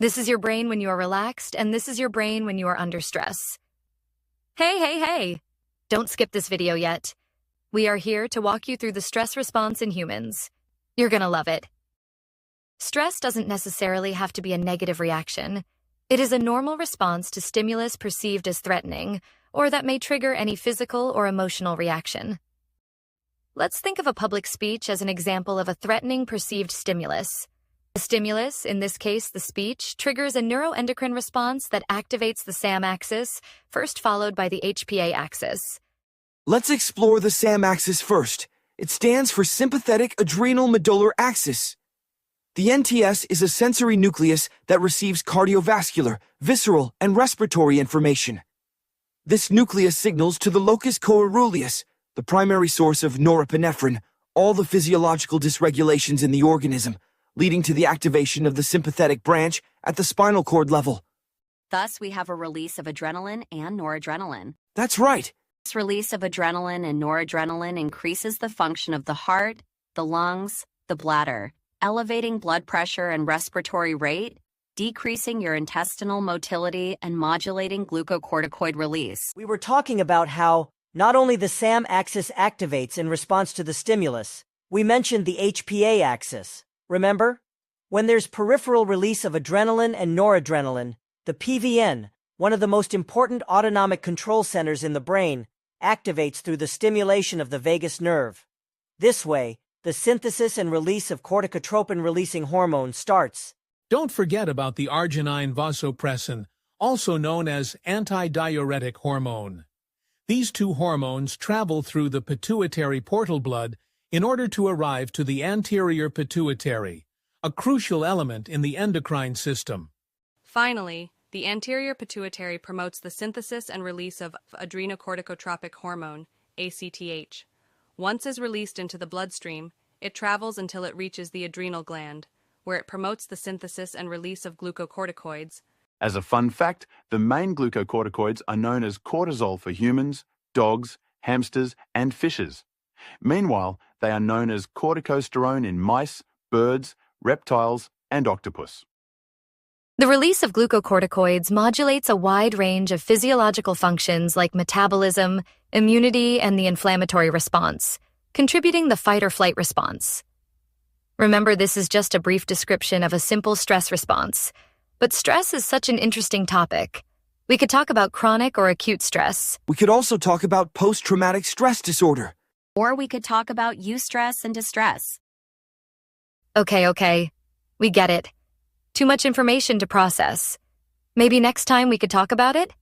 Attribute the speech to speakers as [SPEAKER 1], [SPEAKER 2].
[SPEAKER 1] This is your brain when you are relaxed, and this is your brain when you are under stress. Hey! Don't skip this video yet. We are here to walk you through the stress response in humans. You're gonna love it. Stress doesn't necessarily have to be a negative reaction. It is a normal response to stimulus perceived as threatening, or that may trigger any physical or emotional reaction. Let's think of a public speech as an example of a threatening perceived stimulus. The stimulus, in this case the speech, triggers a neuroendocrine response that activates the SAM axis, first followed by the HPA axis.
[SPEAKER 2] Let's explore the SAM axis first. It stands for sympathetic adrenal medullary axis. The NTS is a sensory nucleus that receives cardiovascular, visceral, and respiratory information. This nucleus signals to the locus coeruleus, the primary source of norepinephrine, all the physiological dysregulations in the organism, leading to the activation of the sympathetic branch at the spinal cord level.
[SPEAKER 3] Thus, we have a release of adrenaline and noradrenaline.
[SPEAKER 2] That's right.
[SPEAKER 3] This release of adrenaline and noradrenaline increases the function of the heart, the lungs, the bladder, elevating blood pressure and respiratory rate, decreasing your intestinal motility, and modulating glucocorticoid release.
[SPEAKER 4] We were talking about how not only the SAM axis activates in response to the stimulus, we mentioned the HPA axis. Remember? When there's peripheral release of adrenaline and noradrenaline, the PVN, one of the most important autonomic control centers in the brain, activates through the stimulation of the vagus nerve. This way, the synthesis and release of corticotropin-releasing hormone starts.
[SPEAKER 5] Don't forget about the arginine vasopressin, also known as antidiuretic hormone. These two hormones travel through the pituitary portal blood in order to arrive to the anterior pituitary, a crucial element in the endocrine system.
[SPEAKER 6] Finally, the anterior pituitary promotes the synthesis and release of adrenocorticotropic hormone, ACTH. Once is released into the bloodstream, it travels until it reaches the adrenal gland, where it promotes the synthesis and release of glucocorticoids.
[SPEAKER 7] As a fun fact, the main glucocorticoids are known as cortisol for humans, dogs, hamsters, and fishes. Meanwhile, they are known as corticosterone in mice, birds, reptiles, and octopus.
[SPEAKER 1] The release of glucocorticoids modulates a wide range of physiological functions like metabolism, immunity, and the inflammatory response, contributing the fight-or-flight response. Remember, this is just a brief description of a simple stress response, but stress is such an interesting topic. We could talk about chronic or acute stress.
[SPEAKER 2] We could also talk about post-traumatic stress disorder.
[SPEAKER 3] Or we could talk about eustress and distress.
[SPEAKER 1] Okay. We get it. Too much information to process. Maybe next time we could talk about it?